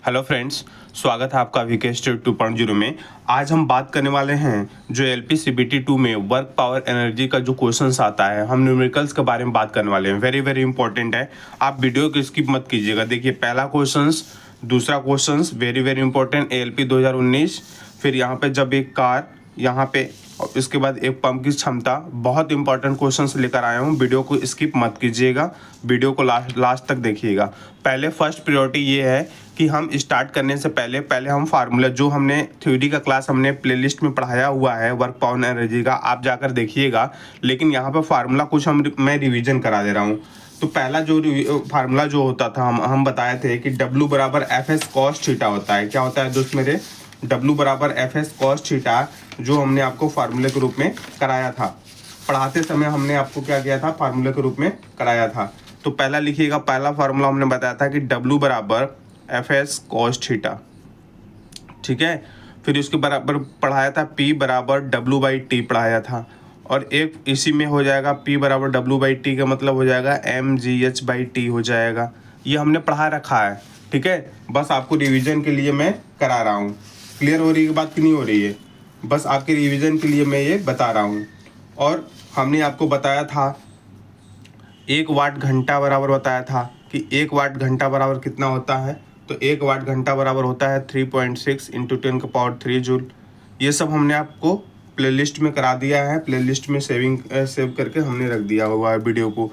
Hello friends, स्वागत है आपका विकेश 2.0 में। आज हम बात करने वाले हैं जो एलपी सीबीटी 2 में वर्क पावर एनर्जी का जो क्वेश्चंस आता है, हम न्यूमेरिकल्स के बारे में बात करने वाले हैं। वेरी वेरी इंपॉर्टेंट है, आप वीडियो को स्किप मत कीजिएगा। देखिए पहला क्वेश्चंस, दूसरा questions very very important LP 2019। फिर यहाँ पे जब एक कार यहाँ पे और इसके बाद एक पंप की क्षमता, बहुत इंपॉर्टेंट क्वेश्चंस लेकर आया हूँ। वीडियो को स्किप मत कीजिएगा, वीडियो को लास्ट तक देखिएगा। पहले फर्स्ट प्रायोरिटी ये है कि हम स्टार्ट करने से पहले हम फार्मूला जो हमने थ्योरी का क्लास हमने प्लेलिस्ट में पढ़ाया हुआ है वर्क पावर एनर्जी का, आप जाकर देखिएगा। लेकिन यहाँ पर फार्मूला कुछ मैं रिविजन करा दे रहा हूँ। तो पहला जो फार्मूला जो होता था हम बताए थे कि W बराबर एफ एस कॉस थीटा होता है। क्या होता है दोस्त मेरे? W बराबर एफ एस कॉस थीटा, जो हमने आपको फार्मूले के रूप में कराया था। पढ़ाते समय हमने आपको क्या किया था? फार्मूले के रूप में कराया था। तो पहला लिखिएगा, पहला फार्मूला हमने बताया था कि W बराबर एफ एस कॉस थीटा, ठीक है। फिर उसके बराबर पढ़ाया था P बराबर W बाई टी पढ़ाया था। और एक इसी में हो जाएगा P बराबर W बाई टी का मतलब हो जाएगा mgh बाई टी हो जाएगा। ये हमने पढ़ा रखा है, ठीक है। बस आपको रिवीजन के लिए मैं करा रहा हूँ। क्लियर हो रही है बात कि नहीं हो रही है? बस आपके रिवीजन के लिए मैं ये बता रहा हूँ। और हमने आपको बताया था 1 वाट घंटा बराबर बताया था कि 1 वाट घंटा बराबर कितना होता है। तो 1 वाट घंटा बराबर होता है 3.6 इंटू 10⁻³ जूल। ये सब हमने आपको प्लेलिस्ट में करा दिया है, प्लेलिस्ट में सेव करके हमने रख दिया हुआ है वीडियो को।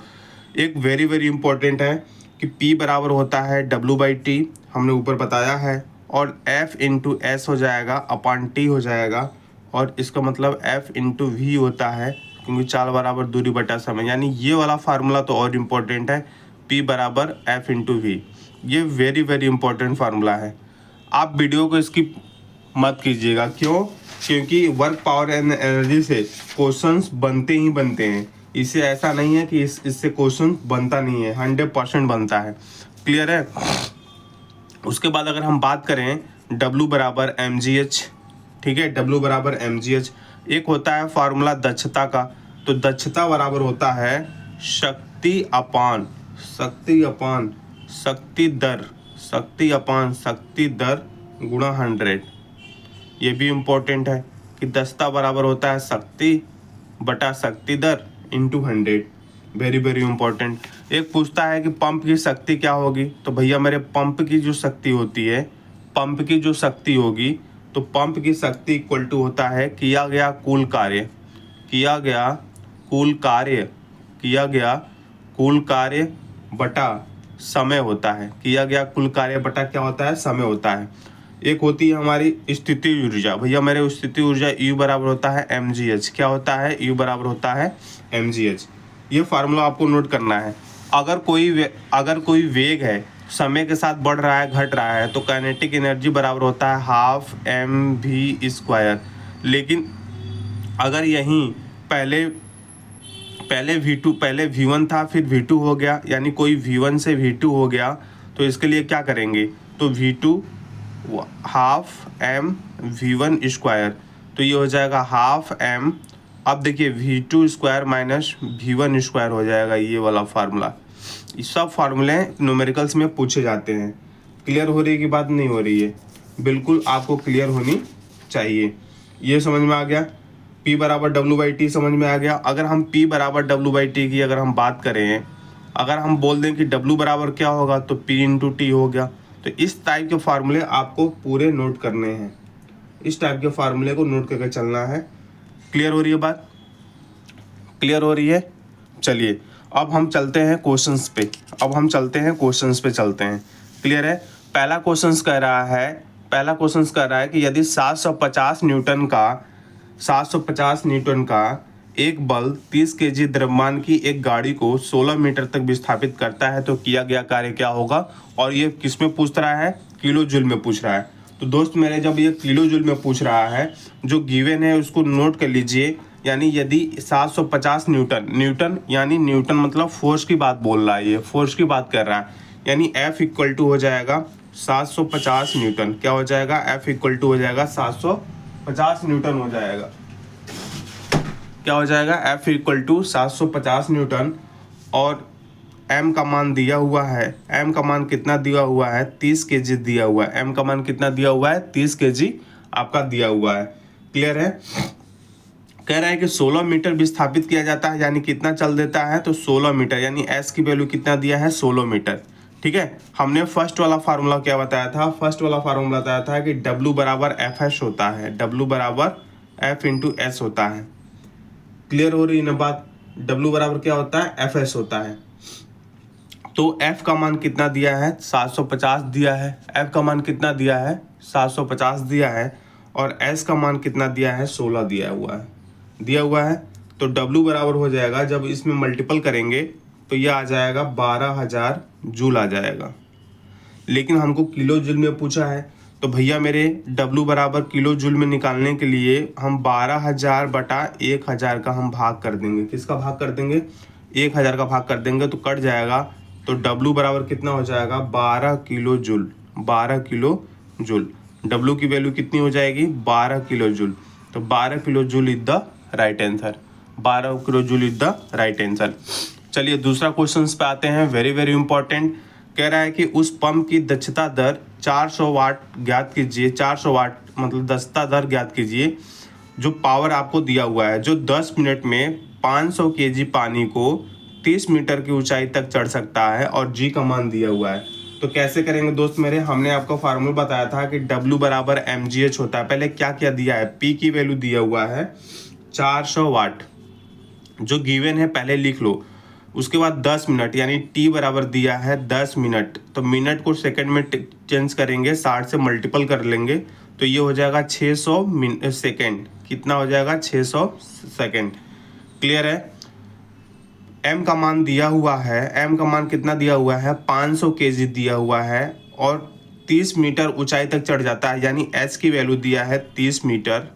एक वेरी वेरी इंपॉर्टेंट है कि P बराबर होता है W बाई टी, हमने ऊपर बताया है। और F इंटू एस हो जाएगा अपॉन टी हो जाएगा। और इसका मतलब F इंटू वी होता है, क्योंकि चाल बराबर दूरी बटा समय। यानी ये वाला फार्मूला तो और इम्पोर्टेंट है, P बराबर F इंटू वी। ये वेरी वेरी इंपॉर्टेंट फार्मूला है। आप वीडियो को स्किप मत कीजिएगा। क्यों? क्योंकि वर्क पावर एंड एनर्जी से क्वेश्चंस बनते ही बनते हैं। इससे ऐसा नहीं है कि इससे क्वेश्चन बनता नहीं है, 100% बनता है। क्लियर है? उसके बाद अगर हम बात करें W बराबर mgh, ठीक है, W बराबर mgh। एक होता है फार्मूला दक्षता का। तो दक्षता बराबर होता है शक्ति अपान शक्ति दर गुणा 100। ये भी इम्पोर्टेंट है कि दक्षता बराबर होता है शक्ति बटा शक्ति दर इंटू 100। Very very important. एक पूछता है कि पंप की शक्ति क्या होगी। तो भैया मेरे पंप की जो शक्ति होती है, पंप की जो शक्ति होगी, तो पंप की शक्ति इक्वल टू होता है किया गया कुल कार्य बटा समय होता है। किया गया कुल कार्य बटा क्या होता है? समय होता है। एक होती है हमारी स्थिति ऊर्जा। भैया मेरे स्थिति ऊर्जा U बराबर होता है mgh। क्या होता है? U बराबर होता है mgh। ये फार्मूला आपको नोट करना है। अगर कोई वेग है, समय के साथ बढ़ रहा है घट रहा है, तो काइनेटिक एनर्जी बराबर होता है हाफ mv²। लेकिन अगर यहीं पहले V2 पहले V1 था, फिर V2 हो गया, यानी कोई V1 से V2 हो गया, तो इसके लिए क्या करेंगे? तो V2 हाफ mv1²। तो ये हो जाएगा हाफ m। अब देखिए V2² माइनस V1² हो जाएगा, ये वाला फार्मूला। ये सब फार्मूले न्यूमेरिकल्स में पूछे जाते हैं। क्लियर हो रही है कि बात नहीं हो रही है? बिल्कुल आपको क्लियर होनी चाहिए। ये समझ में आ गया? P बराबर W बाई टी समझ में आ गया। अगर हम P बराबर W बाई टी की अगर हम बात करें, अगर हम बोल दें कि W बराबर क्या होगा, तो P इंटू टी हो गया। तो इस टाइप के फार्मूले आपको पूरे नोट करने हैं, इस टाइप के फार्मूले को नोट करके चलना है। क्लियर हो रही है बात? क्लियर हो रही है? चलिए अब हम चलते हैं क्वेश्चंस पे चलते हैं। क्लियर है? पहला क्वेश्चंस कह रहा है कि यदि 750 न्यूटन का एक बल 30 kg द्रव्यमान की एक गाड़ी को 16 मीटर तक विस्थापित करता है, तो किया गया कार्य क्या होगा? और ये किस में पूछ रहा है? किलो जूल में पूछ रहा है। तो दोस्त मेरे, जब ये किलो जूल में पूछ रहा है, जो गिवन है उसको नोट कर लीजिए। यानी यदि 750 न्यूटन यानी न्यूटन मतलब फोर्स की बात बोल रहा है, ये फोर्स की बात कर रहा है। यानी F इक्वल टू हो जाएगा 750 न्यूटन। क्या हो जाएगा? F इक्वल टू हो जाएगा 750 न्यूटन हो जाएगा। क्या हो जाएगा? F equal to 750 newton. और m का मान दिया हुआ है, m का मान कितना दिया हुआ है, 30 kg दिया हुआ है, m का मान कितना दिया हुआ है, 30 kg आपका दिया हुआ है। क्लियर है। कह रहा है कि 16 मीटर विस्थापित किया जाता है, यानी कितना चल देता है, तो 16 मीटर, यानी s की वैल्यू कितना दिया है, 16 मीटर। ठीक है, हमने फर्स्ट वाला फार्मूला क्या बताया था, फर्स्ट वाला फार्मूला बताया था कि W बराबर FS होता है, W बराबर F इंटू एस होता है। क्लियर हो रही है ना बात, W बराबर क्या होता है, FS होता है। तो F का मान कितना दिया है, 750 दिया है, F का मान कितना दिया है, 750 दिया है, और S का मान कितना दिया है, 16 दिया हुआ है। तो W बराबर हो जाएगा, जब इसमें मल्टीपल करेंगे तो ये आ जाएगा 12,000 जूल आ जाएगा। लेकिन हमको किलो जूल में पूछा है, तो भैया मेरे W बराबर किलो जूल में निकालने के लिए हम 12,000 बटा 1,000 का हम भाग कर देंगे। किसका भाग कर देंगे, 1,000 का भाग कर देंगे, तो कट जाएगा। तो W बराबर कितना हो जाएगा, 12 kilo joule. 12 kilo joule, W की वैल्यू कितनी हो जाएगी, 12 किलो जूल। तो 12 kilo joule is the right answer, 12 kilo joule is the right answer. चलिए दूसरा क्वेश्चन पे आते हैं, वेरी वेरी इंपॉर्टेंट। कह रहा है कि उस पंप की दक्षता दर 400 वाट ज्ञात कीजिए, 400 वाट मतलब दक्षता दर ज्ञात कीजिए, जो पावर आपको दिया हुआ है, जो 10 मिनट में 500 kg पानी को 30 मीटर की ऊंचाई तक चढ़ सकता है, और जी का मान दिया हुआ है। तो कैसे करेंगे दोस्त मेरे, हमने आपको फार्मूला बताया था कि W बराबर mgh होता है। पहले क्या क्या दिया है, P की वैल्यू दिया हुआ है 400 वाट, जो गिवन है पहले लिख लो। उसके बाद 10 मिनट, यानी T बराबर दिया है 10 मिनट, तो मिनट को सेकंड में चेंज करेंगे, 60 से मल्टीपल कर लेंगे, तो ये हो जाएगा 600 सेकंड। कितना हो जाएगा, 600 सेकंड। क्लियर है। M का मान दिया हुआ है, M का मान कितना दिया हुआ है, 500 kg दिया हुआ है, और 30 मीटर ऊंचाई तक चढ़ जाता है, यानी S की वैल्यू दिया है 30 मीटर,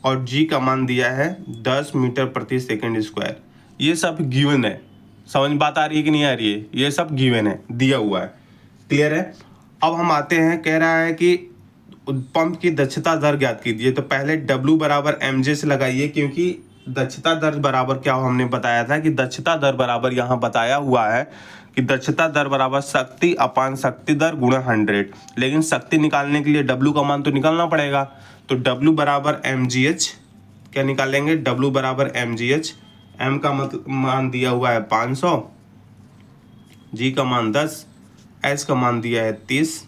और G का मान दिया है 10 मीटर प्रति सेकंड स्क्वायर। ये सब गिवन है, समझ बात आ रही है कि नहीं आ रही है, ये सब गिवन है, दिया हुआ है। क्लियर है। अब हम आते हैं, कह रहा है कि पंप की दक्षता दर ज्ञात कीजिए। तो पहले W बराबर mj से लगाइए, क्योंकि दक्षता दर बराबर क्या हमने बताया था कि दक्षता दर बराबर यहाँ बताया हुआ है कि दक्षता दर बराबर शक्ति अपान शक्ति दर गुणा 100। लेकिन शक्ति निकालने के लिए W का मान तो निकालना पड़ेगा, तो W बराबर mgh क्या निकालेंगे, W बराबर mgh। M का मान दिया हुआ है 500, G का मान 10, S का मान दिया है 30।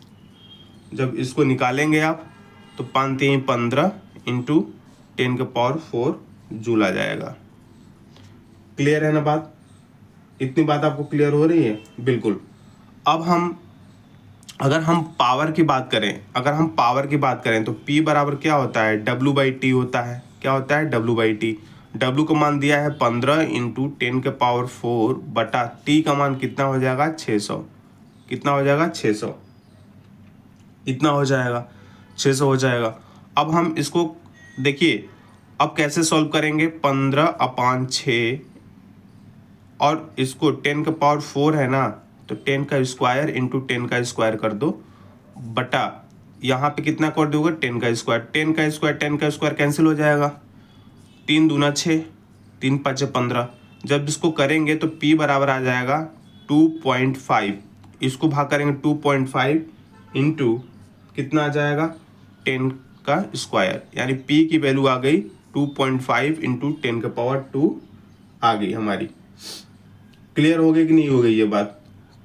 जब इसको निकालेंगे आप तो 5 3 15 इंटू 10 के पावर 4 जूल आ जाएगा। क्लियर है ना बात, इतनी बात आपको क्लियर हो रही है, बिल्कुल। अब अगर हम पावर की बात करें, तो P बराबर क्या होता है, W बाई टी होता है। क्या होता है, W बाई टी। W का मान दिया है 15 इंटू 10 के पावर 4 बटा T का मान कितना हो जाएगा, 600। कितना हो जाएगा, 600। इतना हो जाएगा, 600 हो जाएगा। अब हम इसको देखिए, अब कैसे सॉल्व करेंगे, 15/6, और इसको 10 का पावर 4 है ना, तो 10 का स्क्वायर इंटू 10 का स्क्वायर कर दो, बटा यहाँ पे कितना कर दोगे, 10 का स्क्वायर। 10 का स्क्वायर 10 का स्क्वायर कैंसिल हो जाएगा, 3 दूना 6, 3 5 15। जब इसको करेंगे तो P बराबर आ जाएगा 2.5। इसको भाग करेंगे 2.5 इंटू कितना आ जाएगा, 10 का स्क्वायर, यानी P की वैल्यू आ गई 2.5 इंटू 10 का पावर 2 आ गई हमारी। क्लियर हो गई कि नहीं हो गई, ये बात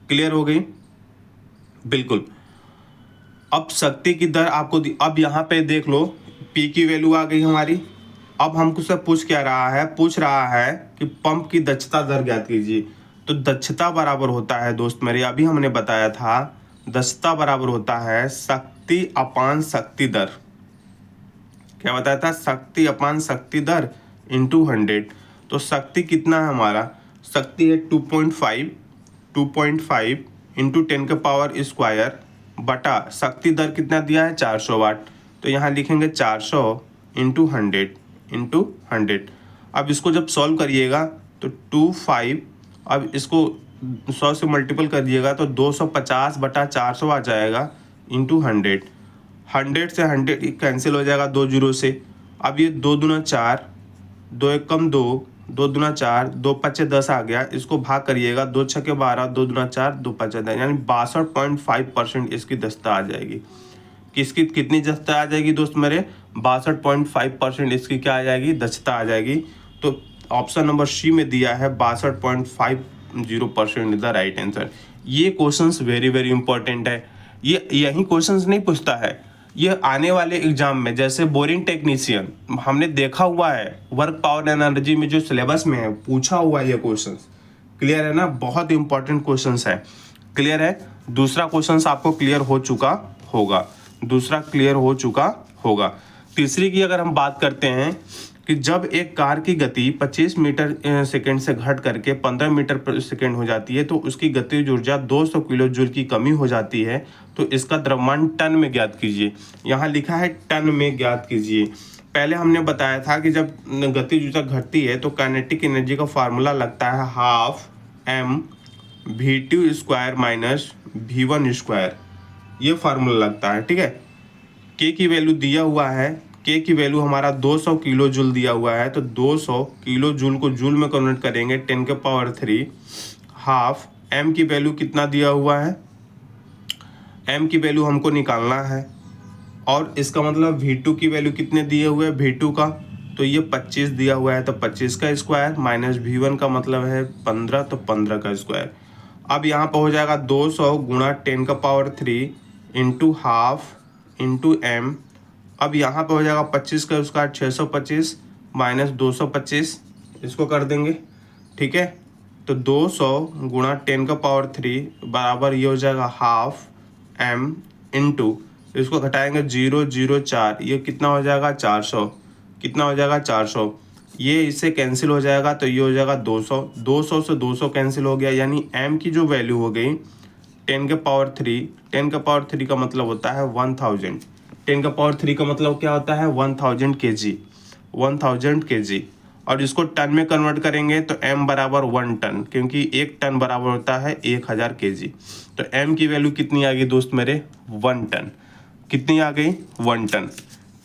क्लियर हो गई, बिल्कुल। अब शक्ति की दर आपको अब यहाँ पे देख लो, P की वैल्यू आ गई हमारी। अब हमको सब पूछ रहा है कि पंप की दक्षता दर ज्ञात कीजिए। तो दक्षता बराबर होता है दोस्त मेरे, अभी हमने बताया था, दक्षता बराबर होता है शक्ति अपान शक्ति दर। क्या बताया था, शक्ति अपान शक्ति दर इंटू 100। तो शक्ति कितना है हमारा, शक्ति है 2.5 इंटू 10 के पावर स्क्वायर बटा शक्ति दर कितना दिया है, 400 वाट। तो यहाँ लिखेंगे 400 इंटू 100। अब इसको जब सॉल्व करिएगा तो 25, अब इसको 100 से मल्टीपल करिएगा तो 250 बटा 400 आ जाएगा इंटू 100। 100 से 100 कैंसिल हो जाएगा 2 जीरो से। अब ये 2 दूना 4, 2 एक कम 2, 2 दूना 4, 2 पच्चे 10 आ गया, इसको भाग करिएगा, 2 छक्के 12, 2 दूना 4, 2 पच्चे 10, यानी 62.5% इसकी दक्षता आ जाएगी। किसकी कितनी दक्षता आ जाएगी दोस्त मेरे? 62.5% इसकी क्या आ जाएगी? दक्षता आ जाएगी। तो ऑप्शन नंबर सी में दिया है 62.50% इज द राइट आंसर। ये क्वेश्चंस वेरी वेरी इंपॉर्टेंट है। ये यही क्वेश्चंस नहीं पूछता है, ये आने वाले एग्जाम में, जैसे बोरिंग टेक्नीशियन हमने देखा हुआ है, वर्क पावर एनर्जी में जो सिलेबस में है पूछा हुआ है ये क्वेश्चंस। क्लियर है ना? बहुत इंपॉर्टेंट क्वेश्चंस है। क्लियर है? दूसरा क्वेश्चंस आपको क्लियर हो चुका होगा, दूसरा क्लियर हो चुका होगा। तीसरी की अगर हम बात करते हैं कि जब एक कार की गति 25 मीटर सेकंड से घट करके 15 मीटर पर सेकंड हो जाती है तो उसकी गतिज ऊर्जा 200 किलो जूल की कमी हो जाती है, तो इसका द्रव्यमान टन में ज्ञात कीजिए। यहाँ लिखा है टन में ज्ञात कीजिए। पहले हमने बताया था कि जब गतिज ऊर्जा घटती है तो काइनेटिक एनर्जी का फार्मूला लगता है half m v2 square minus v1 square, ये फार्मूला लगता है। ठीक है, के की वैल्यू दिया हुआ है, के की वैल्यू हमारा 200 किलो जूल दिया हुआ है, तो 200 किलो जूल को जूल में कन्वर्ट करेंगे 10 के पावर 3। हाफ m की वैल्यू कितना दिया हुआ है? m की वैल्यू हमको निकालना है, और इसका मतलब v2 की वैल्यू कितने दिए हुए हैं? v2 का तो ये 25 दिया हुआ है, तो 25 का स्क्वायर माइनस v1 का मतलब है 15, तो 15 का स्क्वायर। अब यहाँ पर हो जाएगा 200 गुणा 10 का power 3 into half into m। अब यहाँ पे हो जाएगा 25 का स्क्वायर 625 माइनस 225, इसको कर देंगे। ठीक है, तो 200 गुणा 10 का पावर 3 बराबर ये हो जाएगा हाफ m इंटू, इसको घटाएंगे 004, ये कितना हो जाएगा? 400। कितना हो जाएगा? 400। ये इससे कैंसिल हो जाएगा, तो ये हो जाएगा 200। 200 से 200 कैंसिल हो गया, यानी m की जो वैल्यू हो गई 10 के पावर 3, 10 का पावर 3 का मतलब होता है 1000। 10 का पावर 3 का मतलब क्या होता है? 1000 kg, 1000 kg। और इसको टन में कन्वर्ट करेंगे तो m बराबर 1 टन, क्योंकि 1 टन बराबर होता है 1000 kg। तो m की वैल्यू कितनी आ गई दोस्त मेरे? 1 टन। कितनी आ गई? 1 टन।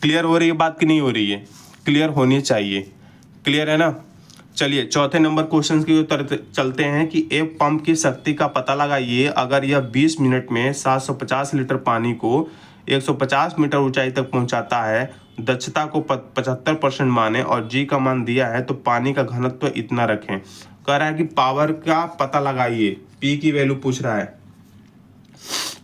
क्लियर हो रही है बात कि नहीं हो रही है? क्लियर होनी चाहिए। क्लियर है ना? चलिए चौथे नंबर क्वेश्चन की उत्तर चलते हैं कि एक पंप की शक्ति का पता लगाइए अगर यह 20 मिनट में 750 लीटर पानी को 150 मीटर ऊंचाई तक पहुंचाता है, दक्षता को 75% माने और जी का मान दिया है, तो पानी का घनत्व इतना रखें। कह रहा है कि पावर का पता लगाइए, पी की वैल्यू पूछ रहा है।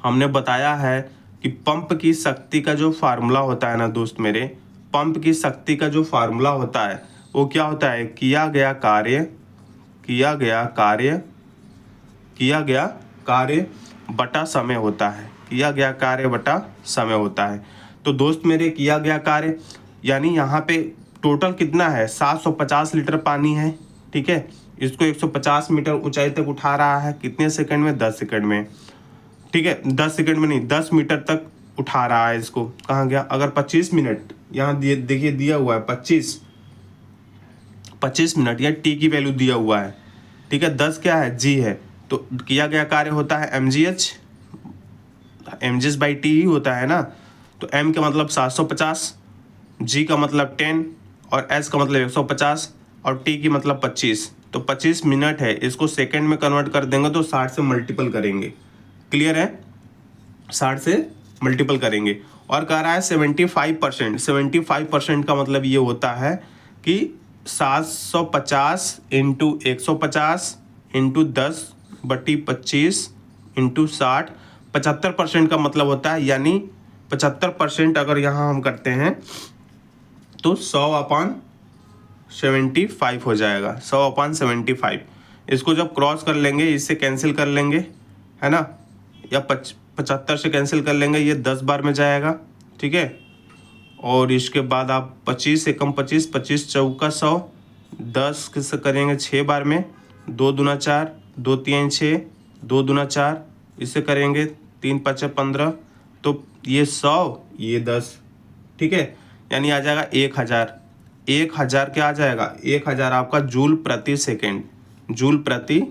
हमने बताया है कि पंप की शक्ति का जो फार्मूला होता है ना दोस्त मेरे, पंप की शक्ति का जो फार्मूला होता है वो क्या होता है? किया गया कार्य बटा समय होता है। किया गया कार्य बटा समय होता है। तो दोस्त मेरे किया गया कार्य यानी यहाँ पे टोटल कितना है? 750 लीटर पानी है। ठीक है, इसको 150 मीटर ऊंचाई तक उठा रहा है, कितने सेकंड में? 10 सेकंड में। ठीक है, 10 सेकंड में नहीं, 10 मीटर तक उठा रहा है इसको। कहाँ गया? अगर 25 मिनट यहाँ देखिए दिया हुआ है 25 मिनट, या टी की वैल्यू दिया हुआ है। ठीक है, 10 क्या है? जी है, तो किया गया कार्य होता है mgh बाई टी ही होता है ना। तो m का मतलब 750, g का मतलब 10 और s का मतलब 150 और t की मतलब 25। तो 25 मिनट है, इसको सेकंड में कन्वर्ट कर देंगे तो 60 से मल्टीपल करेंगे। क्लियर है? 60 से मल्टीपल करेंगे। और कह रहा है 75%। 75% का मतलब ये होता है कि 750 इंटू 150 इंटू 10/25 इंटू 60, 75% का मतलब होता है, यानी 75% अगर यहाँ हम करते हैं तो 100/75 हो जाएगा। 100/75 इसको जब क्रॉस कर लेंगे, इससे कैंसिल कर लेंगे, है ना, या 75 से कैंसिल कर लेंगे, ये 10 बार में जाएगा। ठीक है, और इसके बाद आप 25 से कम 25, 25 चौका 100, 10 किससे करेंगे? 6 बार में, 2 दूना 4, 2 3 6, 2 दूना 4, इससे करेंगे 3 5 15, तो ये 100, ये 10। ठीक है, यानी आ जाएगा 1000। 1000 क्या आ जाएगा? 1000 आपका जूल प्रति सेकेंड, जूल प्रति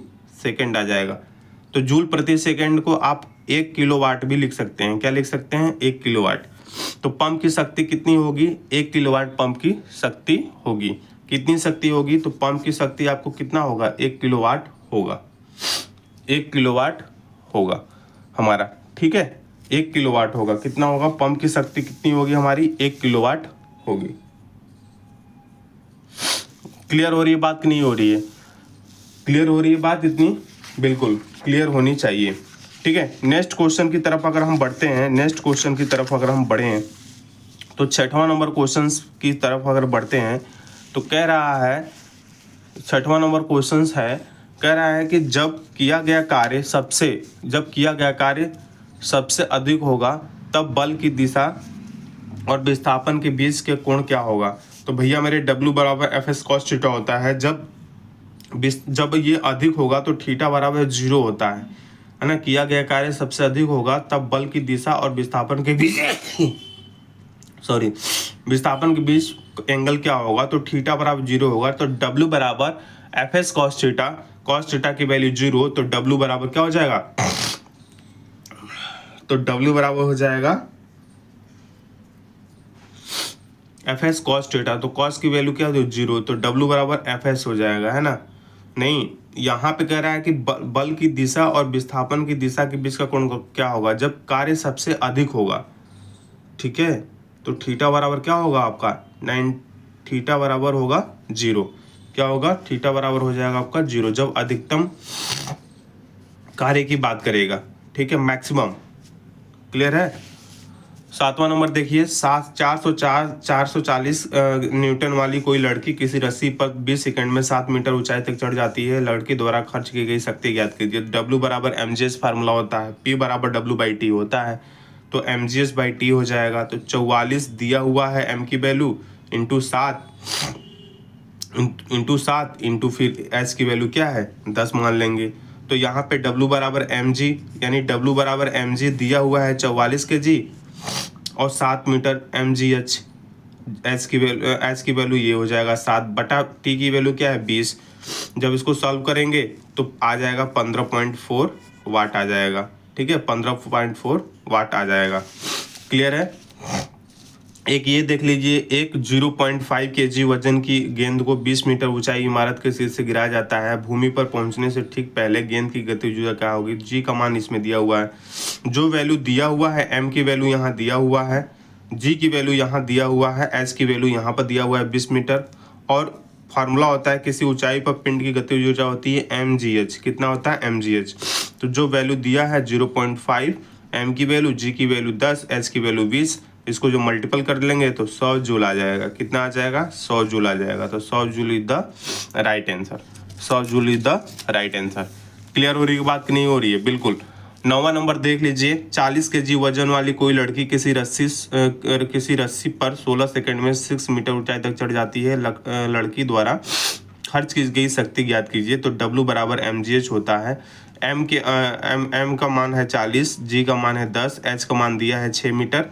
सेकेंड आ जाएगा। तो जूल प्रति सेकेंड को आप 1 किलोवाट भी लिख सकते हैं। क्या लिख सकते हैं? 1 किलोवाट। तो पंप की शक्ति कितनी होगी? 1 किलोवाट पंप की शक्ति होगी। कितनी शक्ति होगी, तो पंप की शक्ति आपको कितना होगा, 1 किलोवाट होगा, 1 किलोवाट होगा हमारा, ठीक है, 1 किलोवाट होगा। कितना होगा, पंप की शक्ति कितनी होगी हमारी, 1 किलोवाट होगी। क्लियर हो रही है बात कि नहीं हो रही है, क्लियर हो रही है बात, इतनी बिल्कुल क्लियर होनी चाहिए, ठीक है। नेक्स्ट क्वेश्चन की तरफ अगर हम बढ़ते हैं, नेक्स्ट क्वेश्चन की तरफ अगर हम बढ़ें तो 6वां नंबर क्वेश्चन की तरफ अगर बढ़ते हैं तो कह रहा है, 6वां नंबर क्वेश्चन है, कह रहा है कि जब किया गया कार्य सबसे अधिक होगा तब बल की दिशा और विस्थापन के बीच के कोण क्या होगा। तो भैया मेरे W बराबर एफ एस कॉस थीटा होता है, जब ये अधिक होगा तो थीटा बराबर 0 होता है ना। किया गया कार्य सबसे अधिक होगा तब बल की दिशा और विस्थापन के बीच विस्थापन के बीच एंगल क्या होगा, तो थीटा बराबर 0 होगा। तो W बराबर एफ एस कॉस थीटा की वैल्यू 0, तो W बराबर क्या हो जाएगा, तो W बराबर हो जाएगा एफ एस कॉस थीटा, तो कॉस की वैल्यू क्या हो 0, तो W बराबर एफ एस हो जाएगा, है ना। नहीं, यहाँ पे कह रहा है कि बल की दिशा और विस्थापन की दिशा के बीच का कोण क्या होगा जब कार्य सबसे अधिक होगा, ठीक है। तो थीटा बराबर क्या होगा आपका, थीटा बराबर होगा 0, क्या होगा, थीटा बराबर हो जाएगा आपका 0 जब अधिकतम कार्य की बात करेगा, ठीक है, मैक्सिमम। क्लियर है। 7वां नंबर देखिए, 440 न्यूटन वाली कोई लड़की किसी रस्सी पर 20 सेकंड में 7 मीटर ऊंचाई तक चढ़ जाती है। लड़की द्वारा खर्च की गई शक्ति ज्ञात कीजिए। W बराबर mgs फार्मूला होता है, P बराबर W/T होता है, तो mgs/T हो जाएगा। तो 44 दिया हुआ है m की वैल्यू इंटू 7 इंटू फिर s की वैल्यू क्या है 10 मान लेंगे। तो यहाँ पे W बराबर mg, यानी W बराबर mg दिया हुआ है 44 kg और 7 मीटर mgh, एच की वैल्यू ये हो जाएगा 7/T की वैल्यू क्या है 20। जब इसको सॉल्व करेंगे तो आ जाएगा 15.4 वाट आ जाएगा, ठीक है, 15.4 वाट आ जाएगा। क्लियर है। एक ये देख लीजिए, एक 0.5 kg वजन की गेंद को 20 मीटर ऊंचाई इमारत के सिर से गिराया जाता है। भूमि पर पहुंचने से ठीक पहले गेंद की गतिज क्या होगी, जी का मान इसमें दिया हुआ है। जो वैल्यू दिया हुआ है, m की वैल्यू यहाँ दिया हुआ है, g की वैल्यू यहाँ दिया हुआ है, h की वैल्यू यहाँ पर दिया हुआ है 20 मीटर। और फार्मूला होता है किसी ऊंचाई पर पिंड की गतिज ऊर्जा होती है mgh, कितना होता है mgh। तो जो वैल्यू दिया है 0.5, m की वैल्यू, g की वैल्यू 10, h की वैल्यू 20, इसको जो मल्टीपल कर लेंगे तो 100 जूल आ जाएगा। कितना आ जाएगा, 100 जूल आ जाएगा। तो 100 joule is the right answer, 100 joule is the right answer. Clear हो रही है बात कि नहीं हो रही है, बिल्कुल। 9वां नंबर देख लीजिए, 40 kg वजन वाली कोई लड़की किसी रस्सी पर 16 सेकंड में 6 मीटर ऊंचाई तक चढ़ जाती है। लड़की द्वारा खर्च की गई शक्ति ज्ञात कीजिए। तो W बराबर mgh होता है, m का मान है 40, g का मान है 10, h का मान दिया है 6 मीटर।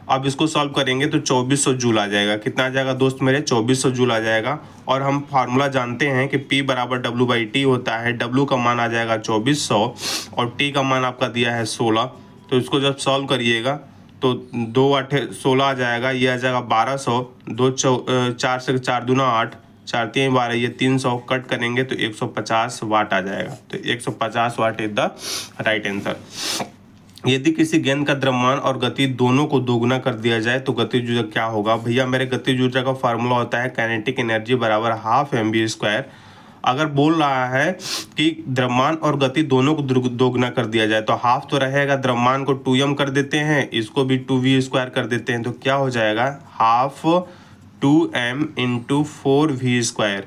अब इसको सॉल्व करेंगे तो 2400 जूल आ जाएगा। कितना आ जाएगा दोस्त मेरे, 2400 जूल आ जाएगा। और हम फार्मूला जानते हैं कि P बराबर W/T होता है। W का मान आ जाएगा 2400 और T का मान आपका दिया है 16। तो इसको जब सॉल्व करिएगा तो 2 8 16 आ जाएगा, ये आ जाएगा 1200, 4 से 4 दूना 8, 4 3 12, ये 300 कट करेंगे तो 150 वाट आ जाएगा। तो 150 what is the right answer. यदि किसी गेंद का द्रव्यमान और गति दोनों को दोगुना कर दिया जाए तो गतिज ऊर्जा क्या होगा। भैया मेरे गतिज ऊर्जा का फार्मूला होता है काइनेटिक एनर्जी बराबर हाफ mv²। अगर बोल रहा है कि द्रव्यमान और गति दोनों को दोगुना कर दिया जाए तो हाफ तो रहेगा, द्रव्यमान को 2m कर देते हैं, इसको भी 2v² कर देते हैं, तो क्या हो जाएगा हाफ 2m इंटू 4v²।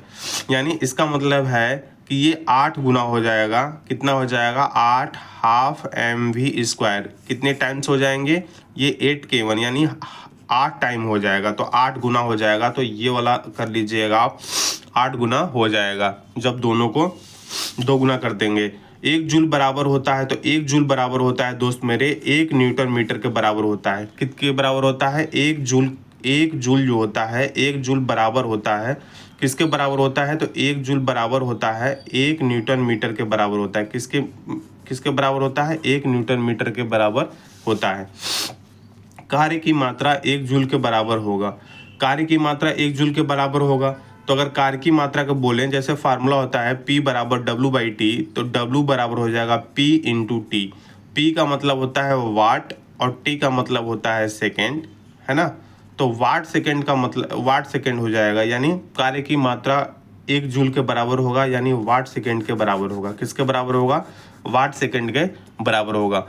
यानी इसका मतलब है कि ये 8 गुना हो जाएगा। कितना हो जाएगा, 8 हाफ mv²। कितने टाइम्स हो जाएंगे, ये 8k1 यानी 8 टाइम हो जाएगा, तो 8 गुना हो जाएगा। तो ये वाला कर लीजिएगा आप, 8 गुना हो जाएगा जब दोनों को 2 गुना कर देंगे। 1 जूल बराबर होता है, तो 1 जूल बराबर होता है दोस्त मेरे 1 न्यूटन मीटर के बराबर होता है। किसके बराबर होता है, 1 जूल जो होता है, 1 जूल बराबर होता है किसके बराबर होता है, तो 1 जूल बराबर होता है 1 न्यूटन मीटर के बराबर होता है। किसके बराबर होता है, 1 न्यूटन मीटर के बराबर होता है। कार्य की मात्रा 1 जूल के बराबर होगा। कार्य की मात्रा 1 जूल के बराबर होगा तो अगर कार की मात्रा का बोलें, जैसे फार्मूला होता है P बराबर W/T, तो W बराबर हो जाएगा P इंटू टी। P का मतलब होता है वाट और T का मतलब होता है सेकेंड, है ना। तो वाट सेकेंड का मतलब वाट सेकेंड हो जाएगा, यानी कार्य की मात्रा 1 जूल के बराबर होगा, यानी वाट सेकेंड के बराबर होगा। किसके बराबर होगा? वाट सेकेंड के बराबर होगा।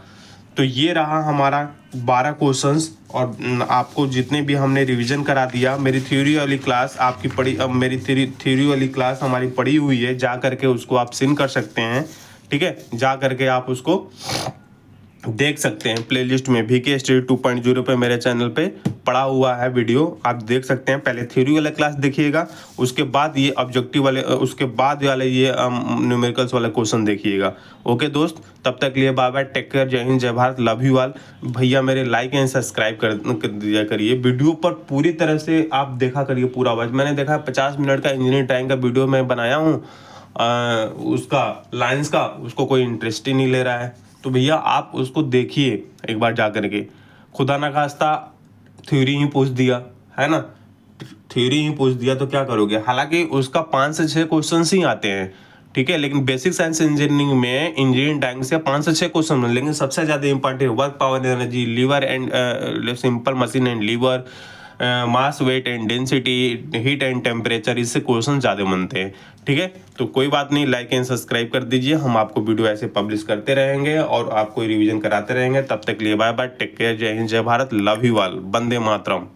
तो ये रहा हमारा 12 क्वेश्चंस, और आपको जितने भी हमने रिवीजन करा दिया। मेरी थ्योरी वाली क्लास आपकी पढ़ी, अब मेरी थ्योरी वाली क्लास हमारी पढ़ी हुई है, जा करके उसको आप सिन कर सकते हैं, ठीक है। जा करके आप उसको देख सकते हैं प्लेलिस्ट में। वीके स्टडी 2.0 पे मेरे चैनल पे पड़ा हुआ है वीडियो, आप देख सकते हैं। पहले थ्योरी वाला क्लास देखिएगा, उसके बाद ये ऑब्जेक्टिव वाले, उसके बाद वाले ये न्यूमेरिकल्स वाला क्वेश्चन देखिएगा। ओके दोस्त, तब तक लिए बाय बाय, टेक केयर, जय हिंद, जय भारत, लव यू ऑल। भैया मेरे लाइक एंड सब्सक्राइब कर दिया करिए। वीडियो पर पूरी तरह से आप देखा करिए पूरा आवाज। मैंने देखा 50 मिनट का इंजीनियरिंग टाइम का वीडियो मैं बनाया हूँ, उसका लाइंस का, उसको कोई इंटरेस्ट ही नहीं ले रहा है। तो भैया आप उसको देखिए एक बार जा करके। खुदा ना खास्ता थ्योरी ही पूछ दिया, है ना, थ्योरी ही पूछ दिया तो क्या करोगे। हालांकि उसका 5 से 6 क्वेश्चन ही आते हैं, ठीक है, लेकिन बेसिक साइंस इंजीनियरिंग में इंजीनियरिंग टाइम से 5 से 6 क्वेश्चन, लेकिन सबसे ज़्यादा important work power energy, lever and simple machine and lever, mass, weight and density, heat and temperature, इससे क्वेश्चन ज़्यादा बनते हैं, ठीक है। तो कोई बात नहीं, लाइक एंड सब्सक्राइब कर दीजिए। हम आपको वीडियो ऐसे पब्लिश करते रहेंगे और आपको रिवीजन कराते रहेंगे। तब तक लिए बाय बाय, टेक केयर, जय हिंद, जय Bharat, love you all, Vande Mataram.